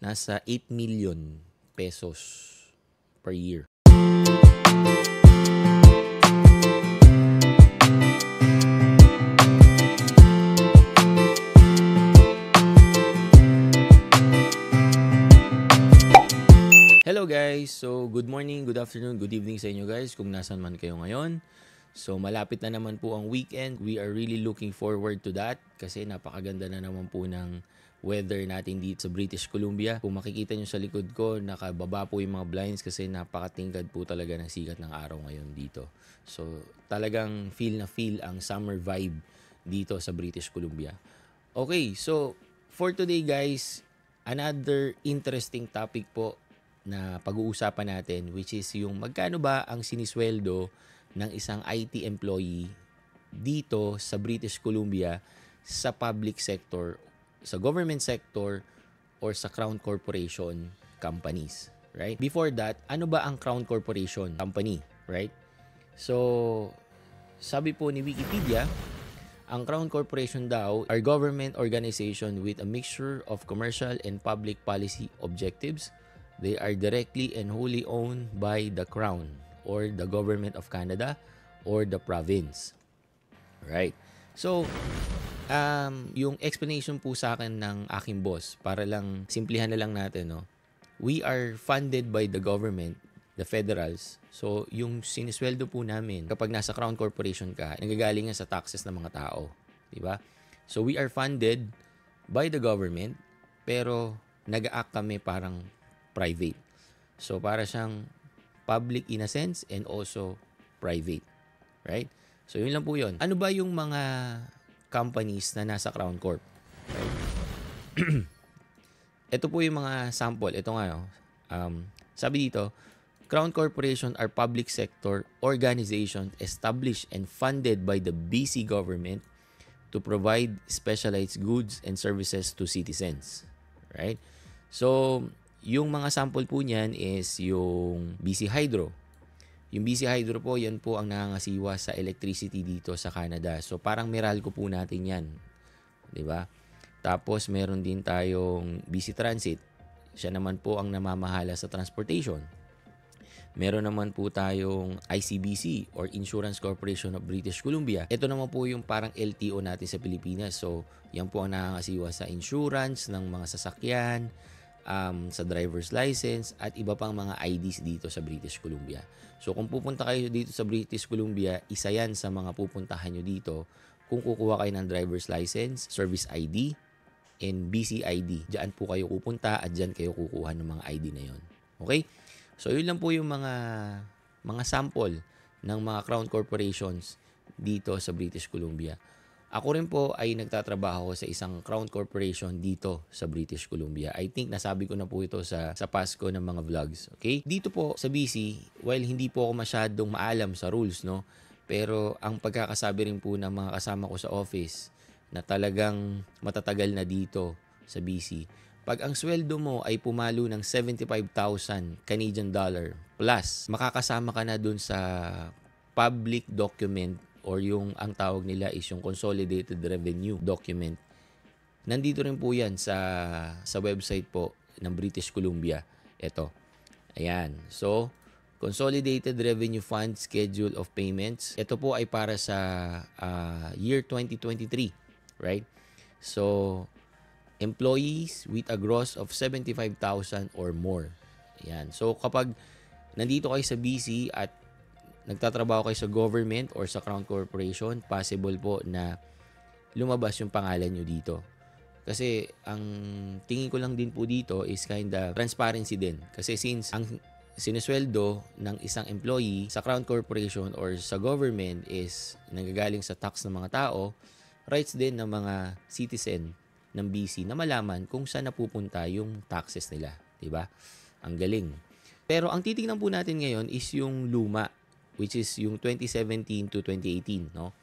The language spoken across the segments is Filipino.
nasa 8 million pesos per year. Hello guys! So, good morning, good afternoon, good evening sa inyo guys kung nasan man kayo ngayon. So, malapit na naman po ang weekend. We are really looking forward to that kasi napakaganda na naman po ng weather natin dito sa British Columbia. Kung makikita nyo sa likod ko, nakababa po yung mga blinds kasi napakatingkad po talaga ng sikat ng araw ngayon dito. So, talagang feel na feel ang summer vibe dito sa British Columbia. Okay, so for today guys, another interesting topic po na pag-uusapan natin, which is yung magkano ba ang sinisweldo ng isang IT employee dito sa British Columbia sa public sector, sa government sector, or sa Crown Corporation companies, right? Before that, ano ba ang Crown Corporation company, right? So, sabi po ni Wikipedia, ang Crown Corporation daw are government organization with a mixture of commercial and public policy objectives. They are directly and wholly owned by the Crown or the Government of Canada or the province. Right. So, yung explanation po sa akin ng aking boss, para lang simplihan na lang natin, no? We are funded by the government, the federals. So, yung sinisweldo po namin, kapag nasa Crown Corporation ka, nagagaling yan sa taxes ng mga tao. Diba? So, we are funded by the government, pero nag-act kami parang private. So, para siyang public in a sense and also private. Right? So, yun lang po yun. Ano ba yung mga companies na nasa Crown Corp? Right? Ito po yung mga sample. Ito nga, sabi dito, Crown Corporation are public sector organizations established and funded by the BC government to provide specialized goods and services to citizens. Right? So, yung mga sample po niyan is yung BC Hydro. Yung BC Hydro po, yan po ang nangangasiwa sa electricity dito sa Canada. So, parang Meralco po natin yan. Diba? Tapos, meron din tayong BC Transit. Siya naman po ang namamahala sa transportation. Meron naman po tayong ICBC or Insurance Corporation of British Columbia. Ito naman po yung parang LTO natin sa Pilipinas. So, yan po ang nakakasiwa sa insurance ng mga sasakyan, sa driver's license, at iba pang mga IDs dito sa British Columbia. So, kung pupunta kayo dito sa British Columbia, isa yan sa mga pupuntahan nyo dito kung kukuha kayo ng driver's license, service ID, and BCID. Diyan po kayo pupunta at diyan kayo kukuha ng mga ID na yon. Okay? So, yun lang po yung mga sample ng mga Crown Corporations dito sa British Columbia. Ako rin po ay nagtatrabaho sa isang Crown Corporation dito sa British Columbia. I think nasabi ko na po ito sa past ko ng mga vlogs. Okay? Dito po sa BC, while hindi po ako masyadong maalam sa rules, no? Pero ang pagkakasabi rin po ng mga kasama ko sa office na talagang matatagal na dito sa BC, pag ang sweldo mo ay pumalo ng 75,000 Canadian dollar plus, makakasama ka na dun sa public document or yung ang tawag nila is yung Consolidated Revenue Document. Nandito rin po yan sa website po ng British Columbia. Ito. Ayan. So, Consolidated Revenue Fund Schedule of Payments. Ito po ay para sa year 2023. Right? So, employees with a gross of 75,000 or more. Ayan. So, kapag nandito kayo sa BC at nagtatrabaho kayo sa government or sa Crown Corporation, possible po na lumabas yung pangalan nyo dito. Kasi ang tingin ko lang din po dito is kinda transparency din. Kasi since ang sinesweldo ng isang employee sa Crown Corporation or sa government is nanggagaling sa tax ng mga tao, rights din ng mga citizen ng BC na malaman kung saan napupunta yung taxes nila. Diba? Ang galing. Pero ang titingnan po natin ngayon is yung luma, which is yung 2017 to 2018, no?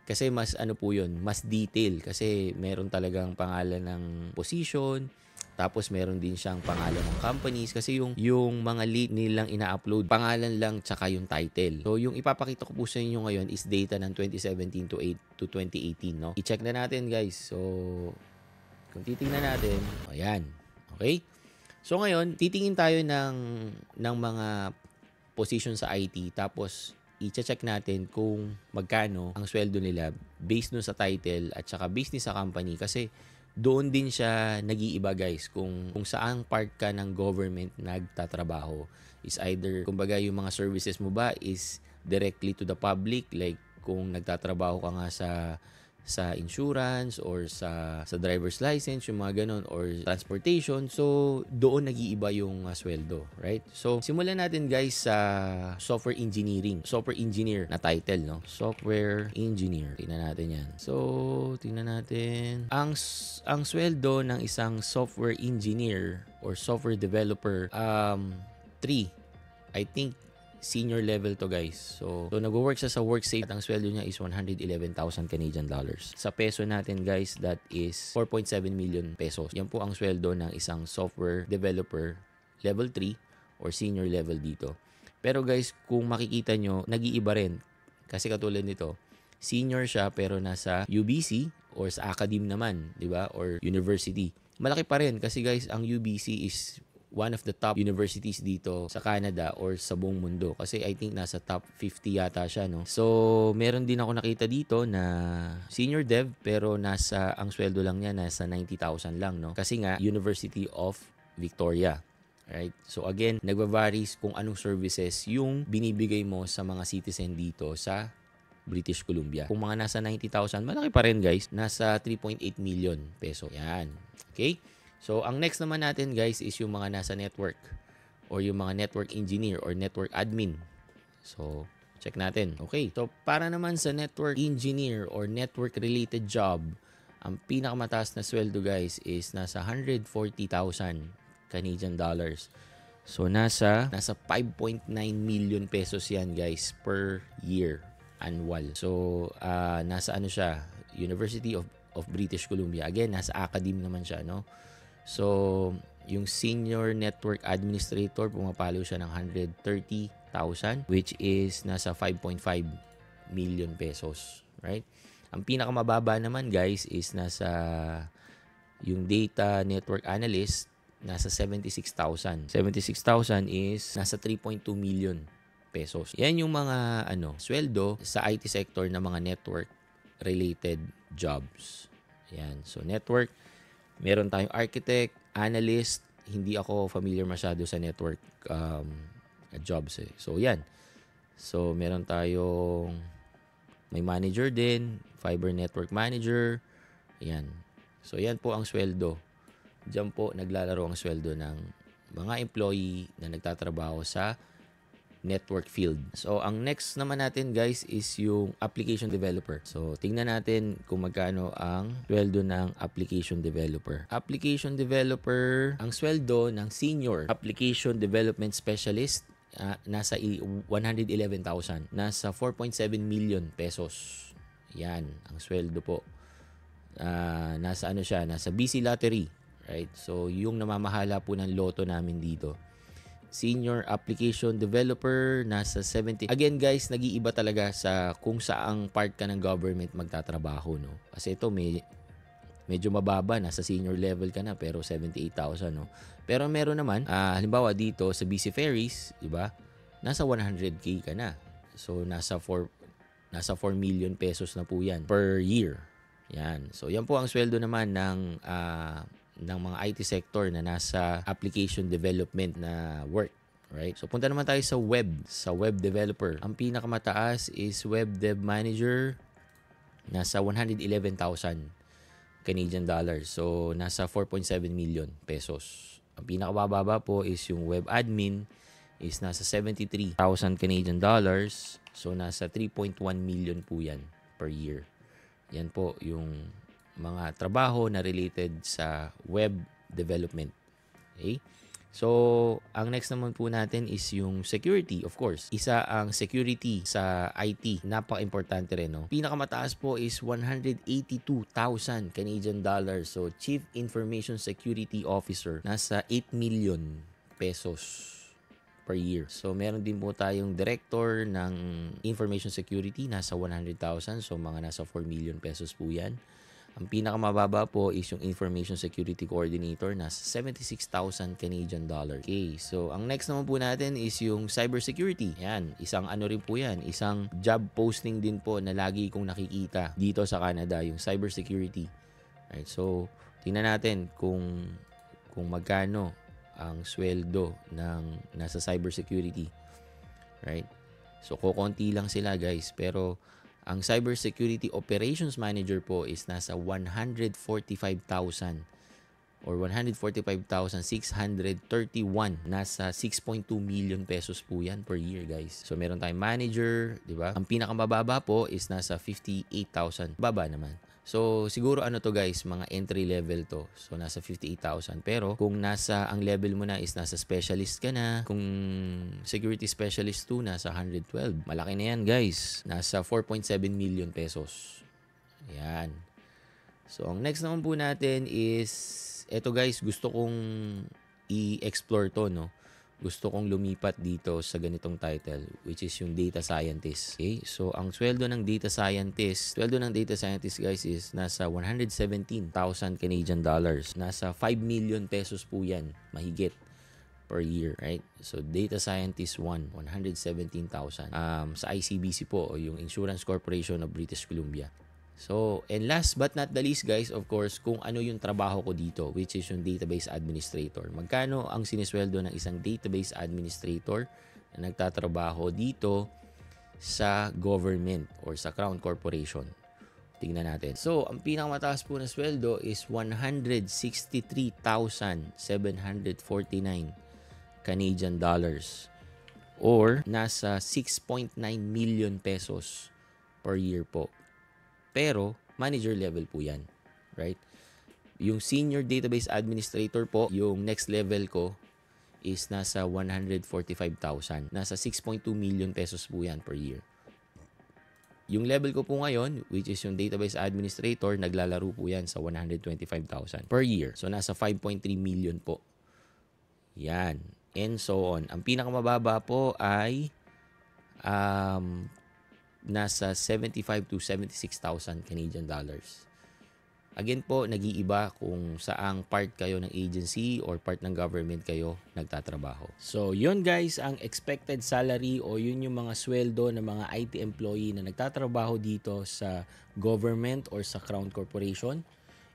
Kasi mas ano po yun, mas detail kasi meron talagang pangalan ng position, tapos meron din siyang pangalan ng companies kasi yung mga lead nilang ina-upload, pangalan lang tsaka yung title. So yung ipapakita ko po sa inyo ngayon is data ng 2017 to 2018, no? I-check na natin, guys. So kung titingnan natin, ayan. Okay? So ngayon, titingin tayo ng mga position sa IT, tapos i-check natin kung magkano ang sweldo nila based dun sa title at saka based din sa company, kasi doon din siya nag-iiba guys kung saang part ka ng government nagtatrabaho. Is either, kumbaga, yung mga services mo ba is directly to the public, like kung nagtatrabaho ka nga sa insurance or sa driver's license, yung mga ganun, or transportation. So, doon nag-iiba yung sweldo, right? So, simulan natin guys sa software engineering. Software engineer na title, no? Software engineer. Tingnan natin yan. So, tingnan natin. Ang sweldo ng isang software engineer or software developer, 3. I think senior level to guys. So nag-work siya sa WorkSafe at ang sweldo niya is 111,000 Canadian dollars. Sa peso natin guys, that is 4.7 million pesos. Yan po ang sweldo ng isang software developer level 3 or senior level dito. Pero guys, kung makikita nyo, nag-iiba rin. Kasi katulad nito, senior siya pero nasa UBC or sa academe naman, di ba? Or university. Malaki pa rin kasi guys, ang UBC is one of the top universities dito sa Canada or sa buong mundo. Kasi I think nasa top 50 yata siya, no? So, meron din ako nakita dito na senior dev pero ang sweldo lang niya nasa 90,000 lang, no? Kasi nga, University of Victoria. Right? So, again, nagva-varies kung anong services yung binibigay mo sa mga citizen dito sa British Columbia. Kung mga nasa 90,000, malaki pa rin guys. Nasa 3.8 million peso. Yan. Okay? So, ang next naman natin guys is yung mga nasa network or yung mga network engineer or network admin. So, check natin. Okay. So, para naman sa network engineer or network related job, ang pinakamataas na sweldo guys is nasa 140,000 Canadian dollars. So, nasa 5.9 million pesos yan guys per year, annual. So, nasa ano siya, University of British Columbia. Again, nasa academe naman siya, no? So, yung senior network administrator, pumapalo siya ng 130,000 which is nasa 5.5 million pesos, right? Ang pinakamababa naman guys is nasa yung data network analyst, nasa 76,000. 76,000 is nasa 3.2 million pesos. Yan yung mga sweldo sa IT sector na mga network related jobs. Yan. So, network, meron tayong architect, analyst. Hindi ako familiar masyado sa network jobs eh. So, yan. So, meron tayong may manager din, fiber network manager. Yan. So, yan po ang sweldo. Diyan po naglalaro ang sweldo ng mga employee na nagtatrabaho sa network field. So, ang next naman natin guys is yung application developer. So, tingnan natin kung magkano ang sweldo ng application developer. Application developer, ang sweldo ng senior application development specialist, nasa 111,000. Nasa 4.7 million pesos. Yan, ang sweldo po. Nasa nasa BC Lottery. Right? So, yung namamahala po ng loto namin dito. Senior application developer, nasa 70. Again guys, nag-iiba talaga sa kung saang part ka ng government magtatrabaho, no? Kasi ito medyo mababa, nasa senior level ka na pero 78,000, no? Pero meron naman, halimbawa dito sa BC Ferries, di ba? Nasa 100k ka na. So nasa 4 million pesos na po 'yan per year. Yan. So yan po ang sweldo naman ng mga IT sector na nasa application development na work, right? So punta naman tayo sa web developer. Ang pinakamataas is web dev manager, nasa 111,000 Canadian dollars. So nasa 4.7 million pesos. Ang pinakababa po is yung web admin, is nasa 73,000 Canadian dollars. So nasa 3.1 million po yan per year. Yan po yung mga trabaho na related sa web development. Okay? So, ang next naman po natin is yung security, of course. Isa ang security sa IT. Napaka-importante rin, no? Pinakamataas po is 182,000 Canadian dollars. So, Chief Information Security Officer, nasa 8 million pesos per year. So, meron din po tayong director ng information security, nasa 100,000. So, mga nasa 4 million pesos po yan. Ang pinakamababa po is yung Information Security Coordinator, nasa 76,000 Canadian dollar. Okay, so ang next naman po natin is yung cybersecurity. Yan, isang ano rin po yan, isang job posting din po na lagi kong nakikita dito sa Canada, yung cybersecurity. Right, so tingnan natin kung magkano ang sweldo ng nasa cybersecurity. Right? So kokonti lang sila guys, pero ang Cybersecurity Operations Manager po is nasa 145,000 or 145,631. Nasa 6.2 million pesos po yan per year, guys. So, meron tayong manager, di ba? Ang pinakamababa po is nasa 58,000. Baba naman. So, siguro ano to guys, mga entry level to. So, nasa 58,000. Pero, kung nasa, ang level mo na is nasa specialist ka na, kung security specialist 2, nasa 112. Malaki na yan guys. Nasa 4.7 million pesos. Yan. So, ang next naman po natin is, eto guys, gusto kong i-explore to, no? Gusto kong lumipat dito sa ganitong title, which is yung data scientist. Okay? So, ang sweldo ng data scientist guys is nasa 117,000 Canadian dollars. Nasa 5 million pesos po yan, mahigit per year, right? So, data scientist 117,000. Sa ICBC po, o yung Insurance Corporation of British Columbia. So, and last but not the least guys, of course, kung ano yung trabaho ko dito, which is yung database administrator. Magkano ang sinisweldo ng isang database administrator na nagtatrabaho dito sa government or sa Crown Corporation? Tingnan natin. So, ang pinakamataas po na sweldo is 163,749 Canadian dollars or nasa 6.9 million pesos per year po. Pero, manager level po yan. Right? Yung senior database administrator po, yung next level ko is nasa 145,000. Nasa 6.2 million pesos po yan per year. Yung level ko po ngayon, which is yung database administrator, naglalaro po yan sa 125,000 per year. So, nasa 5.3 million po. Yan. And so on. Ang pinakamababa po ay nasa 75 to 76,000 Canadian dollars. Again po, nag-iiba kung saang part kayo ng agency or part ng government kayo nagtatrabaho. So, yun guys, ang expected salary o yun yung mga sweldo ng mga IT employee na nagtatrabaho dito sa government or sa Crown Corporation.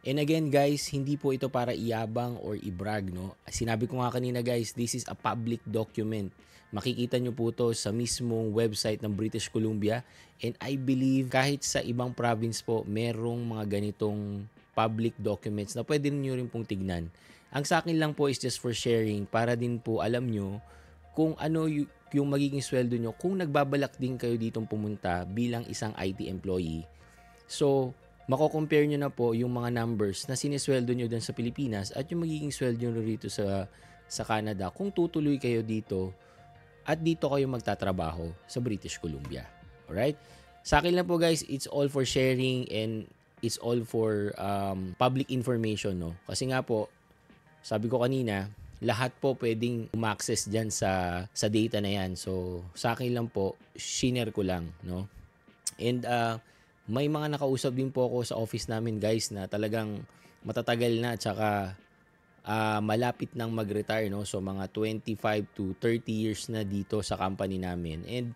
And again guys, hindi po ito para iyabang or i-brag, no? Sinabi ko nga kanina guys, this is a public document. Makikita nyo po to sa mismong website ng British Columbia. And I believe kahit sa ibang province po, merong mga ganitong public documents na pwede nyo rin pong tignan. Ang sa akin lang po is just for sharing para din po alam nyo kung ano yung magiging sweldo nyo kung nagbabalak din kayo ditong pumunta bilang isang IT employee. So, mako-compare nyo na po yung mga numbers na sinisweldo nyo dun sa Pilipinas at yung magiging sweldo nyo rito sa Canada kung tutuloy kayo dito at dito kayo magtatrabaho sa British Columbia. Alright? Sa akin lang po guys, it's all for sharing and it's all for public information, no? Kasi nga po, sabi ko kanina, lahat po pwedeng umaccess dyan sa data na yan. So, sa akin lang po, shinare ko lang, no? And may mga nakausap din po ako sa office namin guys na talagang matatagal na tsaka malapit nang mag-retire, no? So, mga 25 to 30 years na dito sa company namin. And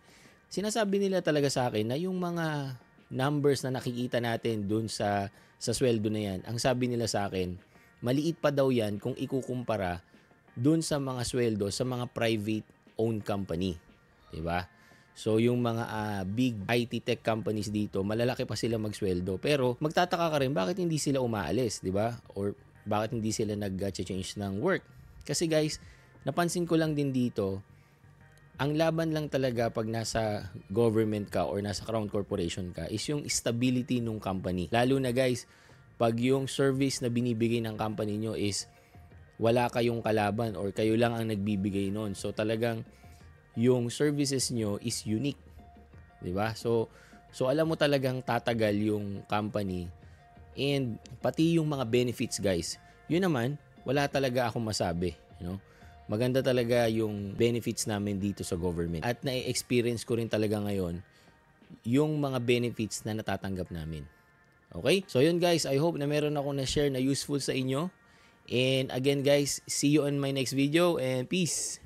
sinasabi nila talaga sa akin na yung mga numbers na nakikita natin dun sa sweldo na yan, ang sabi nila sa akin, maliit pa daw yan kung ikukumpara dun sa mga sweldo sa mga private-owned company. Diba? So, yung mga big IT tech companies dito, malalaki pa sila magsweldo. Pero, magtataka ka rin, bakit hindi sila umaalis, di ba? Or, bakit hindi sila nag-change ng work? Kasi guys, napansin ko lang din dito, ang laban lang talaga pag nasa government ka or nasa Crown Corporation ka is yung stability ng company. Lalo na guys, pag yung service na binibigay ng company nyo is wala kayong kalaban or kayo lang ang nagbibigay nun. So, talagang yung services nyo is unique. Diba? So alam mo talagang tatagal yung company and pati yung mga benefits guys. Yun naman, wala talaga akong masabi. You know? Maganda talaga yung benefits namin dito sa government. At na-experience ko rin talaga ngayon yung mga benefits na natatanggap namin. Okay? So yun guys, I hope na meron ako na share na useful sa inyo. And again guys, see you on my next video and peace!